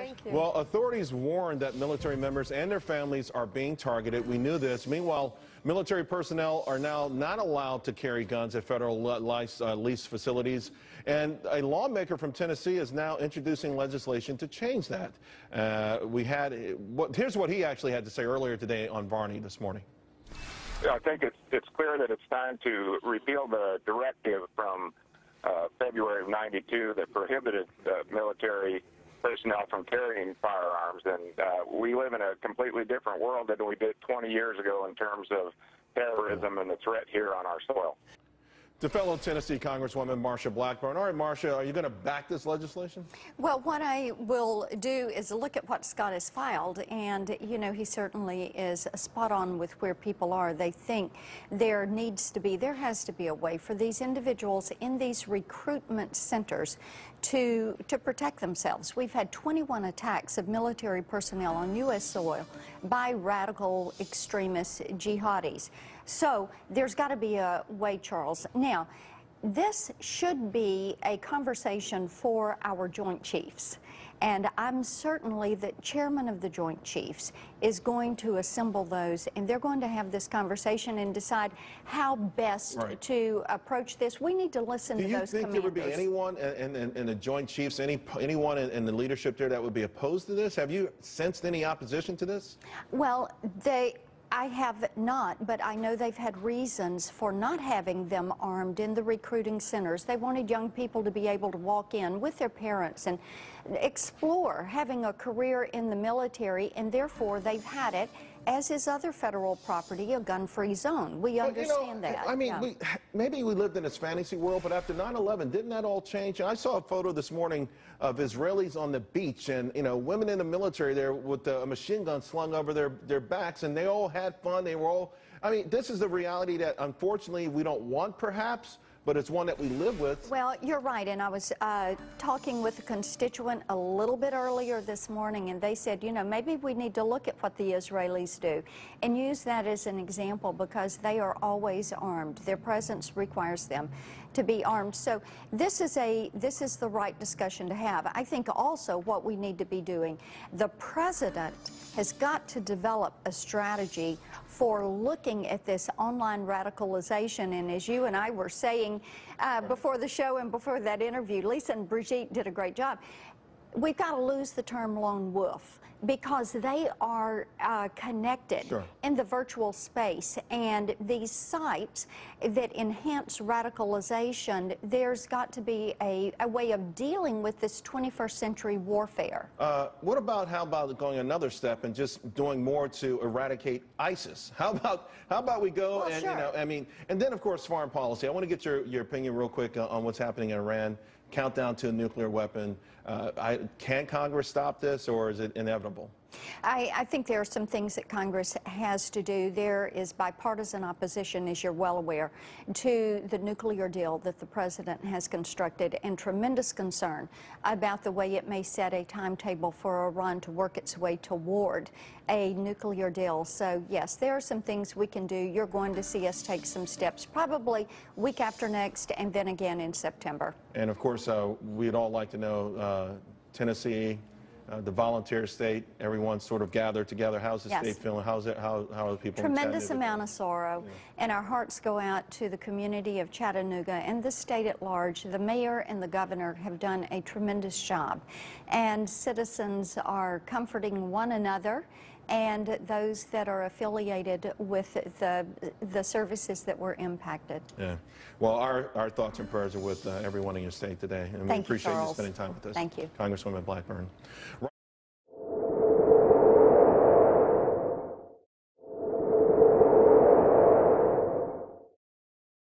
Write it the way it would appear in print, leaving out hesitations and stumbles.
Thank you. Well, authorities warned that military members and their families are being targeted. We knew this. Meanwhile, military personnel are now not allowed to carry guns at federal lease facilities. And a lawmaker from Tennessee is now introducing legislation to change that. Here's what he actually had to say earlier today on Varney this morning. I think it's clear that it's time to repeal the directive from February of '92 that prohibited military personnel from carrying firearms. And we live in a completely different world than we did 20 years ago in terms of terrorism and the threat here on our soil. To fellow Tennessee Congresswoman Marsha Blackburn. All right, Marsha, are you going to back this legislation? Well, what I will do is look at what Scott has filed, and, you know, he certainly is spot on with where people are. They think there has to be a way for these individuals in these recruitment centers to protect themselves. We've had 21 attacks of military personnel on U.S. soil by radical extremist jihadis. So there's got to be a way, Charles. Now, this should be a conversation for our Joint Chiefs. And I'm certainly the chairman of the Joint Chiefs is going to assemble those, and they're going to have this conversation and decide how best to approach this. We need to listen to those commanders. Do you think there would be anyone in the Joint Chiefs, anyone in the leadership there that would be opposed to this? Have you sensed any opposition to this? Well, I have not, but I know they've had reasons for not having them armed in the recruiting centers. They wanted young people to be able to walk in with their parents and explore having a career in the military, and therefore they've had it, as is other federal property, a gun-free zone. We understand that. I mean, maybe we lived in this fantasy world, but after 9/11, didn't that all change? I saw a photo this morning of Israelis on the beach and, you know, women in the military there with a machine gun slung over their backs, and they all had fun. They were all, I mean, this is the reality that unfortunately we don't want, perhaps, but it's one that we live with. Well, you're right, and I was talking with a constituent a little bit earlier this morning, and they said, you know, maybe we need to look at what the Israelis do and use that as an example, because they are always armed. Their presence requires them to be armed. So this is the right discussion to have. I think also what we need to be doing, the president has got to develop a strategy for looking at this online radicalization. And as you and I were saying before the show and before that interview, Lisa and Brigitte did a great job. We've got to lose the term lone wolf, because they are connected in the virtual space, and these sites that enhance radicalization, there's got to be a way of dealing with this 21st century warfare. How about going another step and just doing more to eradicate ISIS? How about we go you know, I mean, and then of course foreign policy. I want to get your opinion real quick on what's happening in Iran. Countdown to a nuclear weapon. Can Congress stop this, or is it inevitable? I think there are some things that Congress has to do. There is bipartisan opposition, as you're well aware, to the nuclear deal that the president has constructed, and tremendous concern about the way it may set a timetable for Iran to work its way toward a nuclear deal. So, yes, there are some things we can do. You're going to see us take some steps, probably week after next, and then again in September. And, of course, we'd all like to know, Tennessee, the volunteer state, everyone sort of gathered together. How's the state feeling? How are the people? Tremendous amount of sorrow, and our hearts go out to the community of Chattanooga and the state at large. The mayor and the governor have done a tremendous job, and citizens are comforting one another and those that are affiliated with the services that were impacted. Yeah. Well, our thoughts and prayers are with everyone in your state today, and we appreciate you spending time with us. Thank you. Congresswoman Blackburn.